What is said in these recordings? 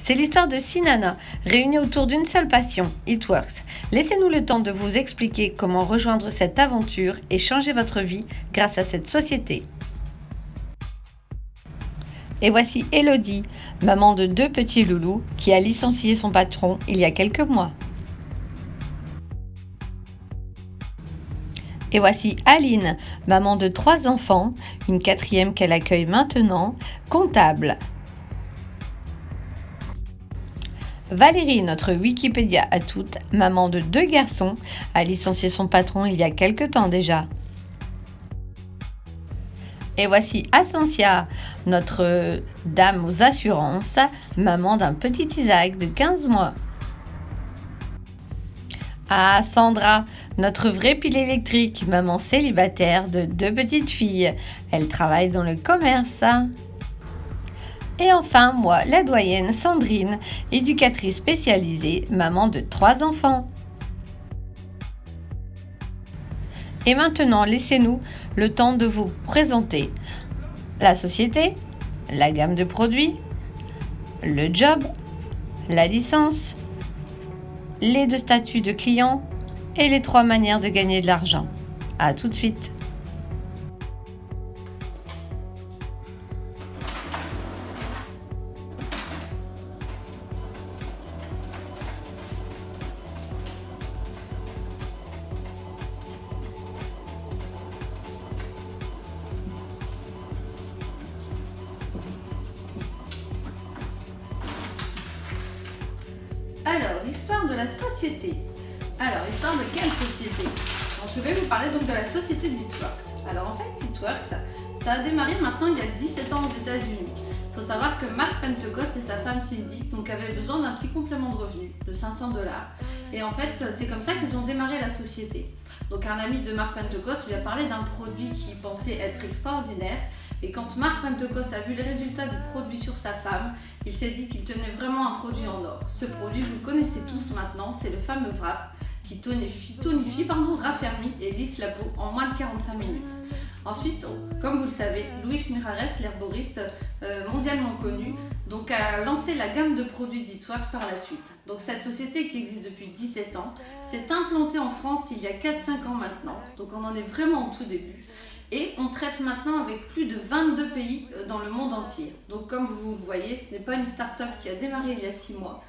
C'est l'histoire de 6 nanas, réunies autour d'une seule passion, It Works. Laissez-nous le temps de vous expliquer comment rejoindre cette aventure et changer votre vie grâce à cette société. Et voici Elodie, maman de 2 petits loulous, qui a licencié son patron il y a quelques mois. Et voici Aline, maman de 3 enfants, une 4e qu'elle accueille maintenant, comptable. Valérie, notre Wikipédia à toutes, maman de 2 garçons, a licencié son patron il y a quelque temps déjà. Et voici Ascensia, notre dame aux assurances, maman d'un petit Isaac de 15 mois. Ah, Sandra, notre vraie pile électrique, maman célibataire de 2 petites filles. Elle travaille dans le commerce. Et enfin, moi, la doyenne Sandrine, éducatrice spécialisée, maman de 3 enfants. Et maintenant, laissez-nous le temps de vous présenter la société, la gamme de produits, le job, la licence, les 2 statuts de clients et les 3 manières de gagner de l'argent. À tout de suite. Alors, histoire de la société. Alors, histoire de quelle société? Donc, je vais vous parler donc de la société d'It Works. Alors, en fait, It Works, ça a démarré maintenant il y a 17 ans aux États-Unis. Il faut savoir que Mark Pentecost et sa femme Cindy donc, avaient besoin d'un petit complément de revenu de $500. Et en fait, c'est comme ça qu'ils ont démarré la société. Donc, un ami de Mark Pentecost lui a parlé d'un produit qu'il pensait être extraordinaire. Et quand Mark Pentecost a vu les résultats du produit sur sa femme, il s'est dit qu'il tenait vraiment un produit en or. Ce produit, vous le connaissez tous maintenant, c'est le fameux Wrap qui tonifie, raffermit et lisse la peau en moins de 45 minutes. Ensuite, comme vous le savez, Luis Mirares, l'herboriste mondialement connu, donc a lancé la gamme de produits d'It Works par la suite. Donc cette société qui existe depuis 17 ans s'est implantée en France il y a 4-5 ans maintenant. Donc on en est vraiment au tout début. Et on traite maintenant avec plus de 22 pays dans le monde entier. Donc comme vous le voyez, ce n'est pas une start-up qui a démarré il y a 6 mois.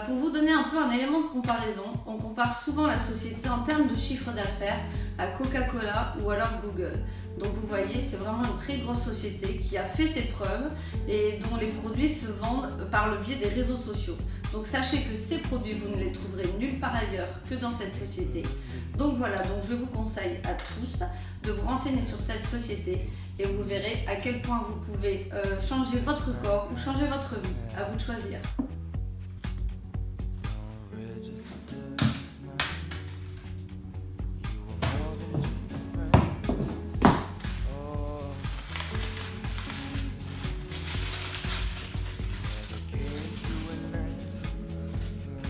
Pour vous donner un peu un élément de comparaison, on compare souvent la société en termes de chiffre d'affaires à Coca-Cola ou alors Google. Donc vous voyez, c'est vraiment une très grosse société qui a fait ses preuves et dont les produits se vendent par le biais des réseaux sociaux. Donc sachez que ces produits, vous ne les trouverez nulle part ailleurs que dans cette société. Donc voilà, donc je vous conseille à tous de vous renseigner sur cette société et vous verrez à quel point vous pouvez changer votre corps ou changer votre vie. À vous de choisir.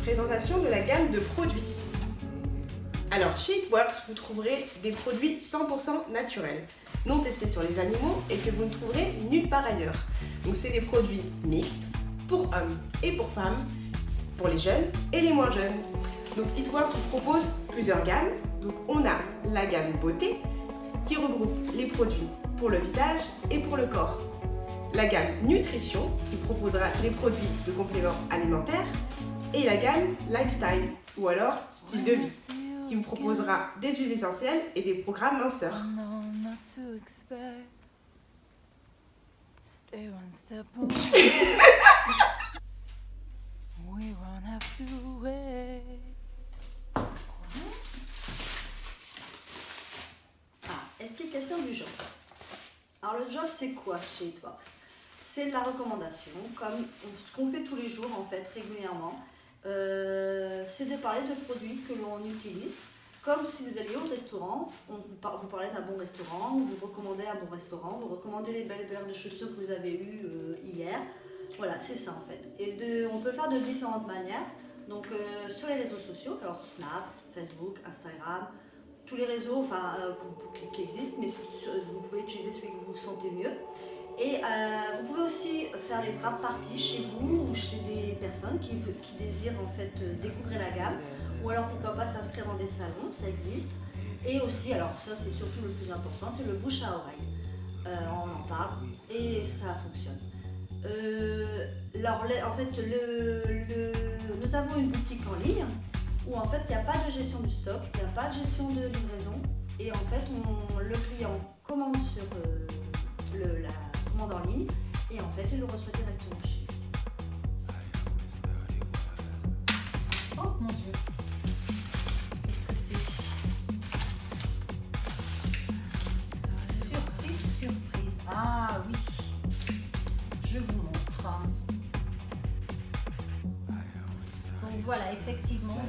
Présentation de la gamme de produits. Alors, chez It Works, vous trouverez des produits 100% naturels, non testés sur les animaux et que vous ne trouverez nulle part ailleurs. Donc, c'est des produits mixtes pour hommes et pour femmes, pour les jeunes et les moins jeunes. Donc, It Works vous propose plusieurs gammes. Donc, on a la gamme beauté qui regroupe les produits pour le visage et pour le corps. La gamme nutrition qui proposera des produits de compléments alimentaires. Et la gamme Lifestyle, ou alors Style de vie, qui vous proposera des huiles essentielles et des programmes minceurs. Explication du job. Alors le job c'est quoi chez It Works? C'est de la recommandation, comme ce qu'on fait tous les jours en fait, régulièrement. C'est de parler de produits que l'on utilise, comme si vous alliez au restaurant, vous parlez d'un bon restaurant, vous recommandez un bon restaurant, vous recommandez les belles paires de chaussures que vous avez eues hier. Voilà, c'est ça en fait. Et on peut le faire de différentes manières. Donc sur les réseaux sociaux, alors Snap, Facebook, Instagram, tous les réseaux qui existent, mais vous pouvez utiliser celui que vous sentez mieux. Et vous pouvez aussi faire les wrap parties chez vous ou chez des personnes qui désirent en fait découvrir la gamme, ou alors pourquoi pas s'inscrire dans des salons, ça existe. Et aussi, alors ça c'est surtout le plus important, c'est le bouche à oreille. On en parle et ça fonctionne. Alors en fait, nous avons une boutique en ligne où en fait il n'y a pas de gestion du stock, il n'y a pas de gestion de livraison, et en fait le client commande sur la commande en ligne et en fait il le reçoit directement chez lui. Oh mon dieu, qu'est-ce que c'est? Surprise, surprise. Ah oui, je vous montre. Donc voilà, effectivement,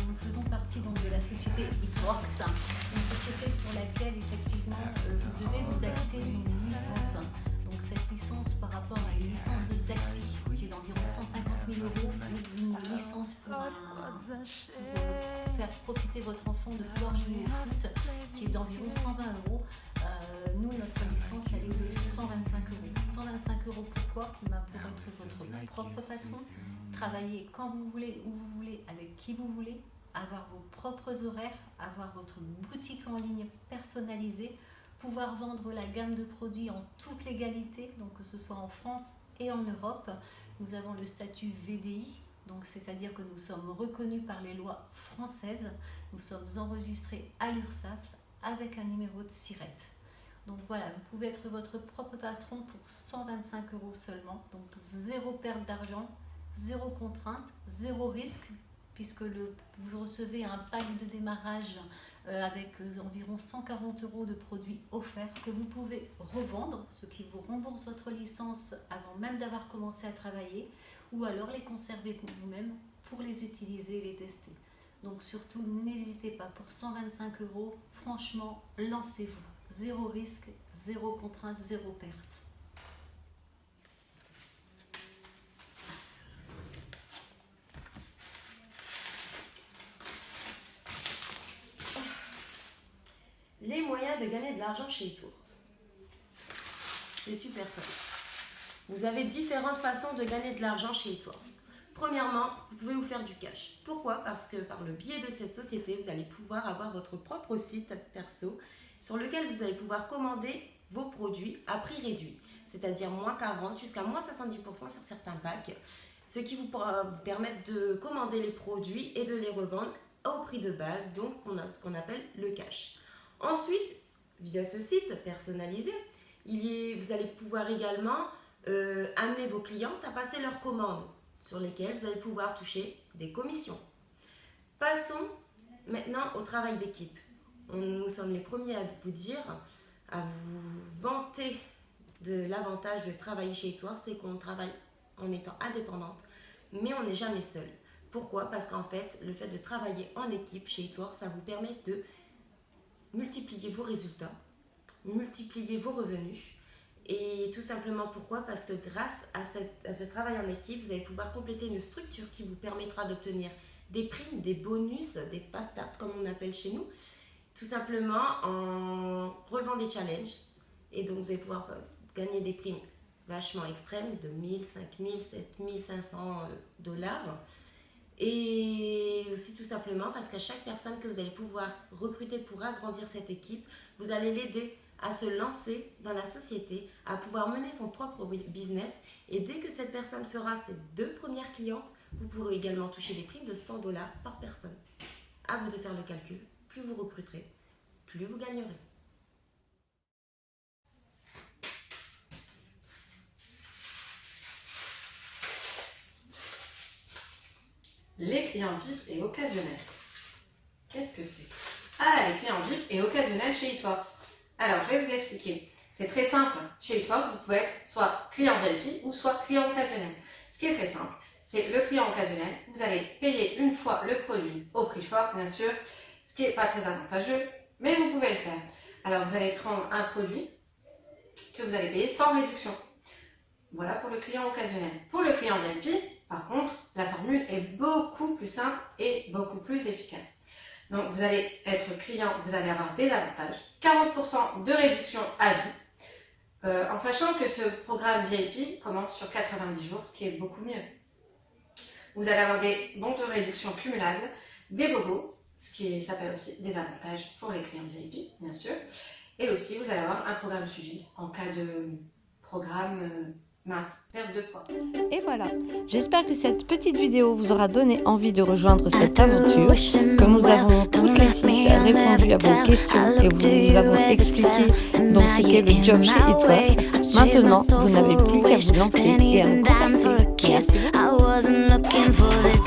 nous faisons partie donc, de la société Itworks, une société pour laquelle effectivement vous devez vous acquitter d'une licence. Donc cette licence par rapport à une licence de taxi qui est d'environ 150 000 €, ou une licence pour faire profiter votre enfant de pouvoir jouer au foot qui est d'environ 120 €. Nous, notre licence, elle est de 125 €. 125 € pourquoi? Pour être votre propre patron, travailler quand vous voulez, où vous voulez, avec qui vous voulez, avoir vos propres horaires, avoir votre boutique en ligne personnalisée, pouvoir vendre la gamme de produits en toute légalité, donc que ce soit en France et en Europe. Nous avons le statut VDI, donc c'est-à-dire que nous sommes reconnus par les lois françaises, nous sommes enregistrés à l'URSSAF avec un numéro de SIRET. Donc voilà, vous pouvez être votre propre patron pour 125 € seulement, donc zéro perte d'argent, zéro contrainte, zéro risque, puisque vous recevez un pack de démarrage avec environ 140 € de produits offerts que vous pouvez revendre, ce qui vous rembourse votre licence avant même d'avoir commencé à travailler, ou alors les conserver pour vous-même pour les utiliser et les tester. Donc surtout, n'hésitez pas, pour 125 €, franchement, lancez-vous. Zéro risque, zéro contrainte, zéro perte. Les moyens de gagner de l'argent chez Itworks. C'est super simple. Vous avez différentes façons de gagner de l'argent chez Itworks. Premièrement, vous pouvez vous faire du cash. Pourquoi? Parce que par le biais de cette société, vous allez pouvoir avoir votre propre site perso sur lequel vous allez pouvoir commander vos produits à prix réduit, c'est-à-dire moins 40 jusqu'à moins 70% sur certains packs, ce qui vous pourra vous permettre de commander les produits et de les revendre au prix de base, donc ce qu'on appelle le cash. Ensuite, via ce site personnalisé, vous allez pouvoir également amener vos clientes à passer leurs commandes sur lesquelles vous allez pouvoir toucher des commissions. Passons maintenant au travail d'équipe. Nous sommes les premiers à vous dire, à vous vanter de l'avantage de travailler chez Itworks, c'est qu'on travaille en étant indépendante, mais on n'est jamais seul. Pourquoi? Parce qu'en fait, le fait de travailler en équipe chez Itworks, ça vous permet de multiplier vos résultats, multiplier vos revenus. Et tout simplement pourquoi? Parce que grâce à ce travail en équipe, vous allez pouvoir compléter une structure qui vous permettra d'obtenir des primes, des bonus, des fast start comme on appelle chez nous, tout simplement en relevant des challenges. Et donc vous allez pouvoir gagner des primes vachement extrêmes de 1000, 5000, 7500 $. Et aussi tout simplement parce qu'à chaque personne que vous allez pouvoir recruter pour agrandir cette équipe, vous allez l'aider à se lancer dans la société, à pouvoir mener son propre business. Et dès que cette personne fera ses 2 premières clientes, vous pourrez également toucher des primes de 100 $ par personne. À vous de faire le calcul. Plus vous recruterez, plus vous gagnerez. Les clients VIP et occasionnels. Qu'est-ce que c'est? Ah, les clients VIP et occasionnels chez Itworks. Alors, je vais vous expliquer. C'est très simple. Chez Itworks, vous pouvez être soit client VIP ou soit client occasionnel. Ce qui est très simple, c'est le client occasionnel. Vous allez payer une fois le produit au prix fort, bien sûr, ce qui n'est pas très avantageux, mais vous pouvez le faire. Alors, vous allez prendre un produit que vous allez payer sans réduction. Voilà pour le client occasionnel. Pour le client VIP, par contre, la formule est beaucoup plus simple et beaucoup plus efficace. Donc, vous allez être client, vous allez avoir des avantages. 40% de réduction à vie. en sachant que ce programme VIP commence sur 90 jours, ce qui est beaucoup mieux. Vous allez avoir des bons de réduction cumulables, des bobos, ce qui s'appelle aussi des avantages pour les clients VIP, bien sûr. Et aussi, vous allez avoir un programme suivi en cas de programme mince, perte de poids. Et voilà, j'espère que cette petite vidéo vous aura donné envie de rejoindre cette aventure, que nous avons toutes les 6 répondu à vos questions et vous avons expliqué donc ce qu'est le job chez It Works. Maintenant, vous n'avez plus qu'à vous lancer et à nous contacter. Merci beaucoup.